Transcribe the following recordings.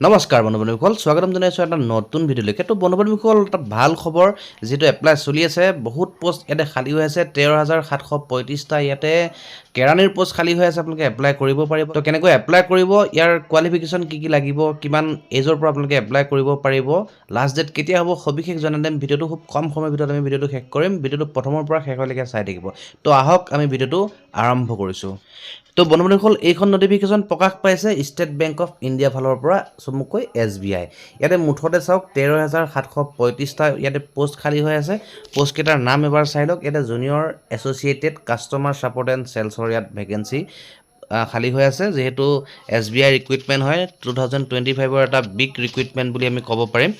নমস্কাৰ বন্ধু-বান্ধৱীসকল, স্বাগতম জনাইছোঁ এটা নতুন ভিডিঅ'লৈকে। তো বন্ধু-বান্ধৱীসকল, এটা ভাল খবৰ, যিটো এপ্লাই চলি আছে, বহুত পোষ্ট ইয়াতে খালী হৈ আছে, 13,735টা ইয়াতে কেৰাণীৰ পোষ্ট খালী হৈ আছে। আপোনালোকে এপ্লাই কৰিব পাৰিব। তো কেনেকৈ এপ্লাই কৰিব, ইয়াৰ কোৱালিফিকেশ্যন কি লাগিব, কিমান এজৰ পৰা আপোনালোকে এপ্লাই কৰিব পাৰিব, লাষ্ট ডেট কেতিয়া হ'ব, সবিশেষ জনাই দিম। ভিডিঅ'টো খুব কম সময়ৰ ভিতৰত আমি ভিডিঅ'টো শেষ কৰিম। ভিডিঅ'টো প্ৰথমৰ পৰা শেষলৈকে চাই থাকিব। তো আহক আমি ভিডিঅ'টো আৰম্ভ কৰিছোঁ। তো বন্ধু-বান্ধৱীসকল, এইখন নটিফিকেশ্যন প্ৰকাশ পাইছে ষ্টেট বেংক অফ ইণ্ডিয়া ফালৰ পৰা, চমুকৈ SBI। ইয়াতে মুঠতে চাওক 13,735টা ইয়াতে পোষ্ট খালী হৈ আছে। পোষ্টকেইটাৰ নাম এবাৰ চাই লওক। ইয়াতে junior associated customer support and চেলছৰ ইয়াত ভেকেঞ্চি খালী হৈ আছে। যিহেতু SBI ৰিক্ৰুইটমেণ্ট হয়, 2025ৰ এটা বিগ ৰিক্ৰুইটমেণ্ট বুলি আমি ক'ব পাৰিম।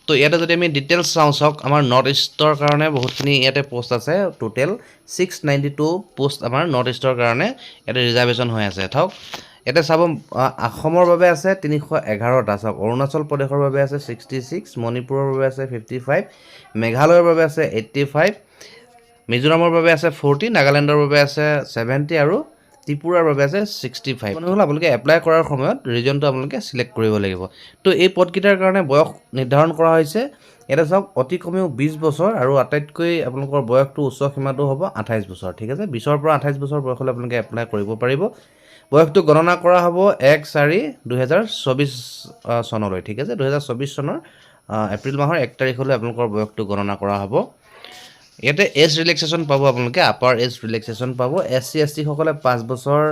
তো ইয়াতে যদি আমি ডিটেইলছ চাওক, আমাৰ নৰ্থ ইষ্টৰ কাৰণে বহুতখিনি ইয়াতে পোষ্ট আছে। টোটেল 692 পোষ্ট আমাৰ নৰ্থ ইষ্টৰ কাৰণে ইয়াতে ৰিজাৰ্ভেশ্যন হৈ আছে। চাওক ইয়াতে চাব, অসমৰ বাবে আছে 311টা, চাওক অৰুণাচল প্ৰদেশৰ বাবে আছে 66, মণিপুৰৰ বাবে আছে 55, মেঘালয়ৰ বাবে আছে 85, মিজোৰামৰ বাবে আছে 40, নাগালেণ্ডৰ বাবে আছে 70 আৰু ত্ৰিপুৰাৰ বাবে আছে 65। হ'ল আপোনালোকে এপ্লাই কৰাৰ সময়ত ৰিজনটো আপোনালোকে চিলেক্ট কৰিব লাগিব। তো এই পদকেইটাৰ কাৰণে বয়স নিৰ্ধাৰণ কৰা হৈছে। ইয়াতে চাওক, অতি কমেও 20 বছৰ আৰু আটাইতকৈ আপোনালোকৰ বয়সটো উচ্চ সীমাটো হ'ব 28 বছৰ। ঠিক আছে, 20ৰ পৰা 28 বছৰ বয়স হ'লে আপোনালোকে এপ্লাই কৰিব পাৰিব। বয়সটো গণনা কৰা হ'ব 1/4/2024 চনলৈ। ঠিক আছে, 2024 চনৰ এপ্ৰিল মাহৰ 1 তাৰিখলৈ আপোনালোকৰ বয়সটো গণনা কৰা হ'ব। ইয়াতে এজ ৰিলেক্সেশ্যন পাব, আপোনালোকে আপাৰ এজ ৰিলেক্সেশ্যন পাব। SC ST সকলে 5 বছৰ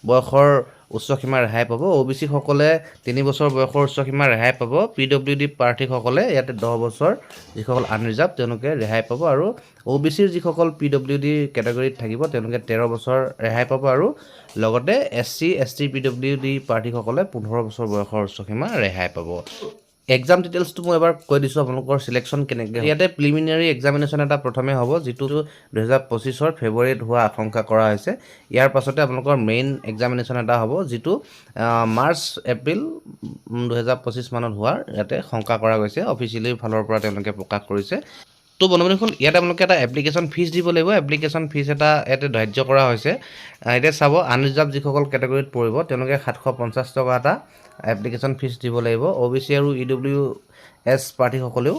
বয়সৰ উচ্চ সীমা ৰেহাই পাব। OBC সকলে 3 বছৰ বয়সৰ উচ্চ সীমা ৰেহাই পাব। PWD প্ৰাৰ্থীসকলে ইয়াতে 10 বছৰ, যিসকল আনৰিজাৰ্ভ তেওঁলোকে ৰেহাই পাব। আৰু OBCৰ যিসকল PWD কেটেগৰীত থাকিব তেওঁলোকে 13 বছৰ ৰেহাই পাব। আৰু লগতে SC ST PWD প্ৰাৰ্থীসকলে 15 বছৰ বয়সৰ উচ্চ সীমা ৰেহাই পাব। এক্সাম ডিটেইলছটো মই এবাৰ কৈ দিছোঁ, আপোনালোকৰ চিলেকশ্যন কেনেকৈ। ইয়াতে প্ৰিলিমিনাৰী এক্সামিনেশ্যন এটা প্ৰথমে হ'ব, যিটো 2025ৰ ফেব্ৰুৱাৰীত হোৱা আশংকা কৰা হৈছে। ইয়াৰ পাছতে আপোনালোকৰ মেইন এক্সামিনেশ্যন এটা হ'ব, যিটো মাৰ্চ এপ্ৰিল 2025 মানত হোৱাৰ ইয়াতে শংকা কৰা গৈছে। অফিচিয়েলি ফালৰ পৰা তেওঁলোকে প্ৰকাশ কৰিছে। তো বন্ধু-বান্ধৱীসকল, ইয়াতে আপোনালোকে এটা এপ্লিকেশ্যন ফিজ দিব লাগিব। এপ্লিকেশ্যন ফিজ এটা ইয়াতে ধাৰ্য কৰা হৈছে। এতিয়া চাব, আনৰিজাৰ্ভ যিসকল কেটেগৰীত পৰিব তেওঁলোকে 750 টকা এটা এপ্লিকেশ্যন ফিজ দিব লাগিব। OBC আৰু EWS প্ৰাৰ্থীসকলেও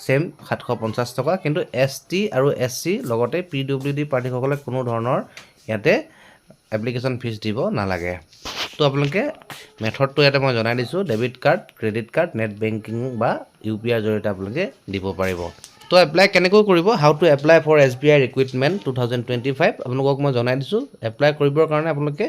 ছেম 750 টকা। কিন্তু ST আৰু SC লগতে PWD প্ৰাৰ্থীসকলে কোনো ধৰণৰ ইয়াতে এপ্লিকেশ্যন ফিজ দিব নালাগে। তো আপোনালোকে মেথডটো ইয়াতে মই জনাই দিছোঁ, debit card, credit card, net banking বা UPIৰ জৰিয়তে আপোনালোকে দিব পাৰিব। তো এপ্লাই কেনেকৈ কৰিব, how to apply for SBI recruitment 2025 আপোনালোকক মই জনাই দিছোঁ। এপ্লাই কৰিবৰ কাৰণে আপোনালোকে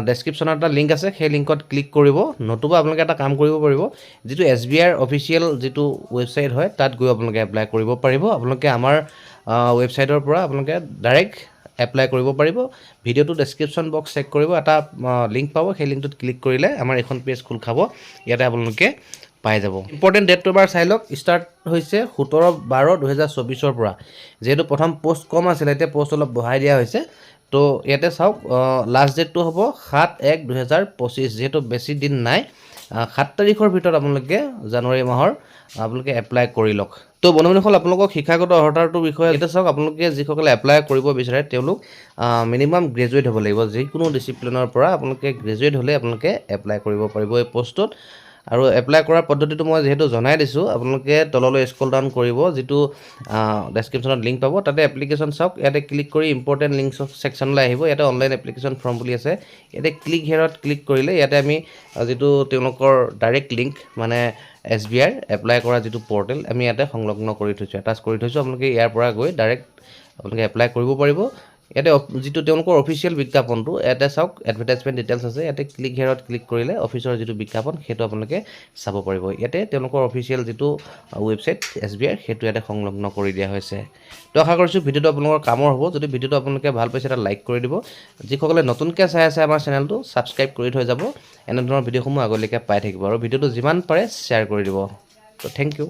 ডেছক্ৰিপশ্যনত এটা লিংক আছে, সেই লিংকত ক্লিক কৰিব। নতুবা আপোনালোকে এটা কাম কৰিব পাৰিব, যিটো SBIৰ অফিচিয়েল যিটো ৱেবছাইট হয় তাত গৈ আপোনালোকে এপ্লাই কৰিব পাৰিব। আপোনালোকে আমাৰ ৱেবছাইটৰ পৰা আপোনালোকে ডাইৰেক্ট এপ্লাই কৰিব পাৰিব। ভিডিঅ'টো ডেছক্ৰিপশ্যন বক্স চেক কৰিব, এটা লিংক পাব, সেই লিংকটোত ক্লিক কৰিলে আমাৰ এখন পেজ খোল খাব। ইয়াতে আপোনালোকে পাই যাব। ইম্পৰ্টেণ্ট ডেটটো এবাৰ চাই লওক। ষ্টাৰ্ট হৈছে 17/12/2024 পৰা। যিহেতু প্ৰথম পোষ্ট কম আছিলে, এতিয়া পোষ্ট অলপ বঢ়াই দিয়া হৈছে। তো ইয়াতে চাওক, লাষ্ট ডেটটো হ'ব 7/1/2025। যিহেতু বেছি দিন নাই, 7 তাৰিখৰ ভিতৰত আপোনালোকে জানুৱাৰী মাহৰ আপোনালোকে এপ্লাই কৰি লওক। তো বন্ধু-বান্ধৱীসকল, আপোনালোকক শিক্ষাগত অৰ্হতাটোৰ বিষয়ে এতিয়া চাওক। আপোনালোকে যিসকলে এপ্লাই কৰিব বিচাৰে তেওঁলোক মিনিমাম গ্ৰেজুৱেট হ'ব লাগিব। যিকোনো ডিচিপ্লিনৰ পৰা আপোনালোকে গ্ৰেজুৱেট হ'লে আপোনালোকে এপ্লাই কৰিব পাৰিব এই পোষ্টটোত। আৰু এপ্লাই কৰাৰ পদ্ধতিটো মই যিহেতু জনাই দিছোঁ, আপোনালোকে তললৈ স্ক্ৰল ডাউন কৰিব, যিটো ডেছক্ৰিপশ্যনত লিংক পাব, তাতে এপ্লিকেশ্যন চাওক। ইয়াতে ক্লিক কৰি ইম্পৰ্টেণ্ট লিংকছ ছেকশ্যনলৈ আহিব। ইয়াতে অনলাইন এপ্লিকেশ্যন ফৰ্ম বুলি আছে। ইয়াতে ক্লিক হেয়াৰত ক্লিক কৰিলে ইয়াতে আমি যিটো তেওঁলোকৰ ডাইৰেক্ট লিংক, মানে SBIৰ এপ্লাই কৰা যিটো পৰ্টেল, আমি ইয়াতে সংলগ্ন কৰি থৈছোঁ, এটাচ কৰি থৈছোঁ। আপোনালোকে ইয়াৰ পৰা গৈ ডাইৰেক্ট আপোনালোকে এপ্লাই কৰিব পাৰিব। ইয়াতে যিটো তেওঁলোকৰ অফিচিয়েল বিজ্ঞাপনটো ইয়াতে চাওক, এডভাৰটাইজমেণ্ট ডিটেইলছ আছে। ইয়াতে ক্লিক হেয়াৰত ক্লিক কৰিলে অফিচৰ যিটো বিজ্ঞাপন সেইটো আপোনালোকে চাব পাৰিব। ইয়াতে তেওঁলোকৰ অফিচিয়েল যিটো ৱেবছাইট SBIৰ সেইটো ইয়াতে সংলগ্ন কৰি দিয়া হৈছে। তো আশা কৰিছোঁ ভিডিঅ'টো আপোনালোকৰ কামৰ হ'ব। যদি ভিডিঅ'টো আপোনালোকে ভাল পাইছে, এটা লাইক কৰি দিব। যিসকলে নতুনকৈ চাই আছে আমাৰ চেনেলটো ছাবস্ক্ৰাইব কৰি থৈ যাব। এনেধৰণৰ ভিডিঅ'সমূহ আগলৈকে পাই থাকিব। আৰু ভিডিঅ'টো যিমান পাৰে শ্বেয়াৰ কৰি দিব। তো থেংক ইউ।